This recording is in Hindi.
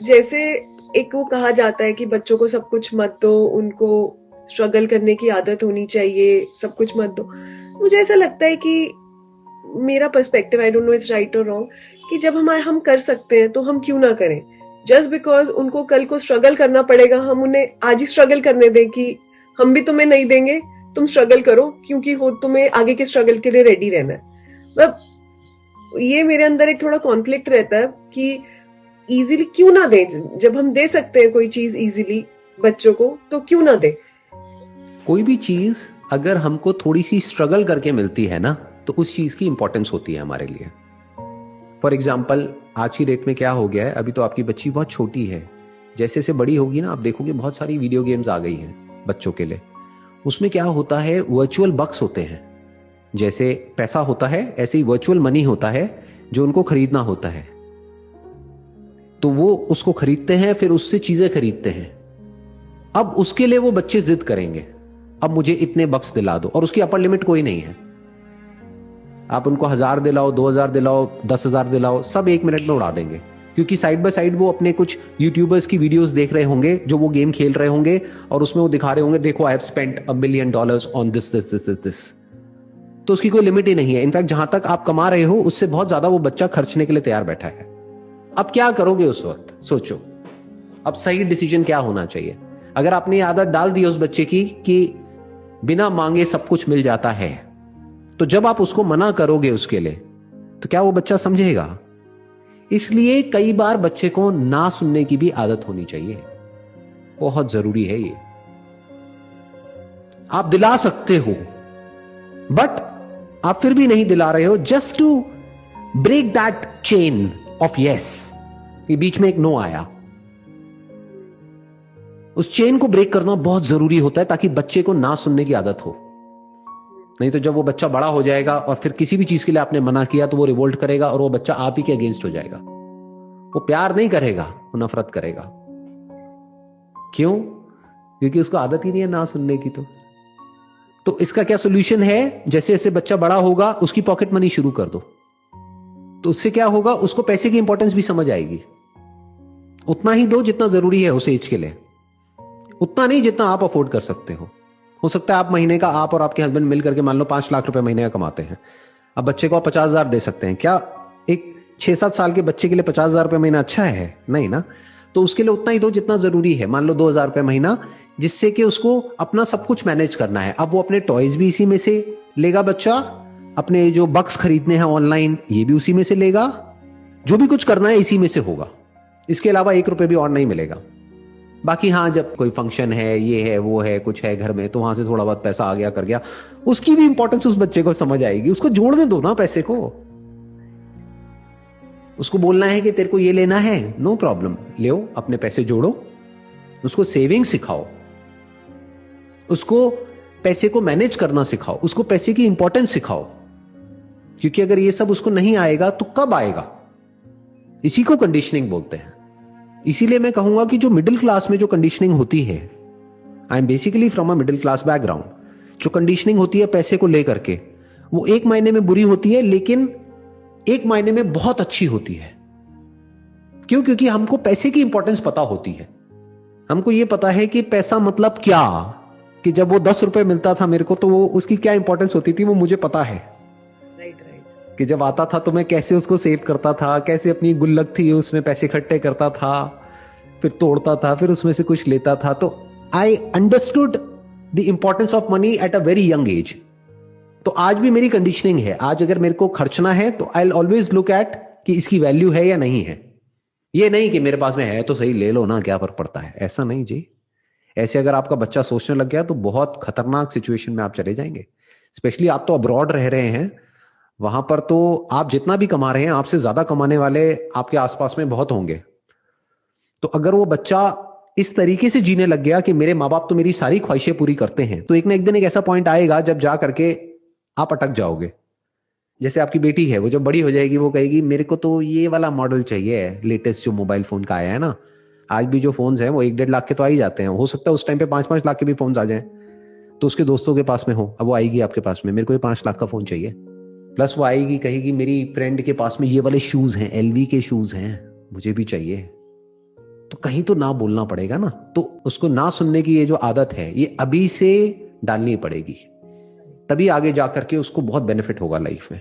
जैसे एक वो कहा जाता है कि बच्चों को सब कुछ मत दो, उनको स्ट्रगल करने की आदत होनी चाहिए, सब कुछ मत दो। मुझे ऐसा लगता है कि मेरा perspective, I don't know it's right और रॉन्ग, कि जब हम कर सकते हैं तो हम क्यों ना करें। जस्ट बिकॉज उनको कल को स्ट्रगल करना पड़ेगा, हम उन्हें आज ही स्ट्रगल करने दें कि हम भी तुम्हें नहीं देंगे, तुम स्ट्रगल करो, क्योंकि हो तुम्हें आगे के स्ट्रगल के लिए रेडी रहना है। मतलब ये मेरे अंदर एक थोड़ा कॉन्फ्लिक्ट रहता है कि इजीली क्यों ना दें, जब हम दे सकते हैं कोई चीज इजीली बच्चों को, तो क्यों ना दें। कोई भी चीज अगर हमको थोड़ी सी स्ट्रगल करके मिलती है ना, तो उस चीज की इंपॉर्टेंस होती है हमारे लिए। फॉर एग्जाम्पल, आज की डेट में क्या हो गया है, अभी तो आपकी बच्ची बहुत छोटी है, जैसे जैसे बड़ी होगी ना, आप देखोगे बहुत सारी वीडियो गेम्स आ गई हैं बच्चों के लिए। उसमें क्या होता है, वर्चुअल बक्स होते हैं। जैसे पैसा होता है ऐसे ही वर्चुअल मनी होता है जो उनको खरीदना होता है। तो वो उसको खरीदते हैं, फिर उससे चीजें खरीदते हैं। अब उसके लिए वो बच्चे जिद करेंगे, अब मुझे इतने बक्स दिला दो, और उसकी अपर लिमिट कोई नहीं है। आप उनको 1000 दिलाओ, 2000 दिलाओ, 10,000 दिलाओ, सब 1 मिनट में उड़ा देंगे। क्योंकि साइड बाय साइड वो अपने कुछ यूट्यूबर्स की वीडियोस देख रहे होंगे जो वो गेम खेल रहे होंगे, और उसमें वो दिखा रहे होंगे, देखो I have spent $1 million on this this this this. तो उसकी कोई लिमिट ही नहीं है। इनफैक्ट जहां तक आप कमा रहे हो उससे बहुत ज्यादा वो बच्चा खर्चने के लिए तैयार बैठा है। अब क्या करोगे उस वक्त, सोचो। अब सही डिसीजन क्या होना चाहिए? अगर आपने ये आदत डाल दी उस बच्चे की कि बिना मांगे सब कुछ मिल जाता है, तो जब आप उसको मना करोगे उसके लिए, तो क्या वो बच्चा समझेगा? इसलिए कई बार बच्चे को ना सुनने की भी आदत होनी चाहिए, बहुत जरूरी है ये। आप दिला सकते हो, बट आप फिर भी नहीं दिला रहे हो, just to break that chain of yes. ये बीच में एक नो आया, उस चेन को ब्रेक करना बहुत जरूरी होता है ताकि बच्चे को ना सुनने की आदत हो। नहीं तो जब वो बच्चा बड़ा हो जाएगा और फिर किसी भी चीज के लिए आपने मना किया तो वो रिवोल्ट करेगा, और वो बच्चा आप ही के अगेंस्ट हो जाएगा। वो प्यार नहीं करेगा, वो नफरत करेगा। क्यों? क्योंकि उसको आदत ही नहीं है ना सुनने की। तो इसका क्या सोल्यूशन है? जैसे जैसे बच्चा बड़ा होगा उसकी पॉकेट मनी शुरू कर दो। तो उससे क्या होगा, उसको पैसे की इंपॉर्टेंस भी समझ आएगी। उतना ही दो जितना जरूरी है उस एज के लिए, उतना नहीं जितना आप अफोर्ड कर सकते हो सकता है आप महीने का, आप और आपके हस्बैंड मिलकर के मान लो 5 लाख रुपए महीने का कमाते हैं। अब बच्चे को आप 50,000 दे सकते हैं क्या? एक 6-7 साल के बच्चे के लिए 50,000 रुपए महीना अच्छा है? नहीं ना। तो उसके लिए उतना ही दो जितना जरूरी है, मान लो 2,000 रुपए महीना, जिससे कि उसको अपना सब कुछ मैनेज करना है। अब वो अपने टॉयज भी इसी में से लेगा बच्चा, अपने जो बक्स खरीदने हैं ऑनलाइन ये भी उसी में से लेगा, जो भी कुछ करना है इसी में से होगा। इसके अलावा 1 रुपए भी और नहीं मिलेगा। बाकी हाँ, जब कोई फंक्शन है, ये है वो है, कुछ है घर में, तो वहां से थोड़ा बहुत पैसा आ गया कर गया, उसकी भी इंपॉर्टेंस उस बच्चे को समझ आएगी। उसको जोड़ने दो ना पैसे को। उसको बोलना है कि तेरे को ये लेना है, नो प्रॉब्लम, ले अपने पैसे जोड़ो। उसको सेविंग सिखाओ, उसको पैसे को मैनेज करना सिखाओ, उसको पैसे की इंपॉर्टेंस सिखाओ। क्योंकि अगर ये सब उसको नहीं आएगा तो कब आएगा? इसी को कंडीशनिंग बोलते हैं। इसीलिए मैं कहूंगा कि जो मिडिल क्लास में जो कंडीशनिंग होती है, I am basically from a middle class background, जो कंडीशनिंग होती है पैसे को लेकर के, वो एक मायने में बुरी होती है, लेकिन एक मायने में बहुत अच्छी होती है। क्यों? क्योंकि हमको पैसे की इंपॉर्टेंस पता होती है। हमको ये पता है कि पैसा मतलब क्या, कि जब वो 10 रुपए मिलता था मेरे को, तो वो उसकी क्या इंपॉर्टेंस होती थी वो मुझे पता है। कि जब आता था तो मैं कैसे उसको सेव करता था, कैसे अपनी गुल्लक थी उसमें पैसे इकट्ठे करता था, फिर तोड़ता था, फिर उसमें से कुछ लेता था। तो I understood the importance of money at a very young age. तो आज भी मेरी कंडीशनिंग है, आज अगर मेरे को खर्चना है तो आई ऑलवेज लुक एट कि इसकी वैल्यू है या नहीं है। ये नहीं कि मेरे पास में है तो सही, ले लो ना, क्या फर्क पड़ता है, ऐसा नहीं जी। ऐसे अगर आपका बच्चा सोचने लग गया तो बहुत खतरनाक सिचुएशन में आप चले जाएंगे। स्पेशली आप तो अब्रॉड रह रहे हैं, वहां पर तो आप जितना भी कमा रहे हैं आपसे ज्यादा कमाने वाले आपके आसपास में बहुत होंगे। तो अगर वो बच्चा इस तरीके से जीने लग गया कि मेरे माँ बाप तो मेरी सारी ख्वाहिशें पूरी करते हैं, तो एक ना एक दिन एक ऐसा पॉइंट आएगा जब जा करके आप अटक जाओगे। जैसे आपकी बेटी है, वो जब बड़ी हो जाएगी वो कहेगी मेरे को तो ये वाला मॉडल चाहिए, लेटेस्ट जो मोबाइल फोन का आया है ना। आज भी जो फोन्स हैं वो 1-1.5 लाख के तो आ ही जाते हैं, हो सकता है उस टाइम पे 5-5 लाख के भी फोन आ जाएं। तो उसके दोस्तों के पास में हो, अब वो आएगी आपके पास में, मेरे को ये 5 लाख का फोन चाहिए। प्लस वो आएगी कहेगी मेरी फ्रेंड के पास में ये वाले शूज हैं, एलवी के शूज हैं, मुझे भी चाहिए। तो कहीं तो ना बोलना पड़ेगा ना। तो उसको ना सुनने की ये जो आदत है ये अभी से डालनी पड़ेगी, तभी आगे जा करके उसको बहुत बेनिफिट होगा लाइफ में।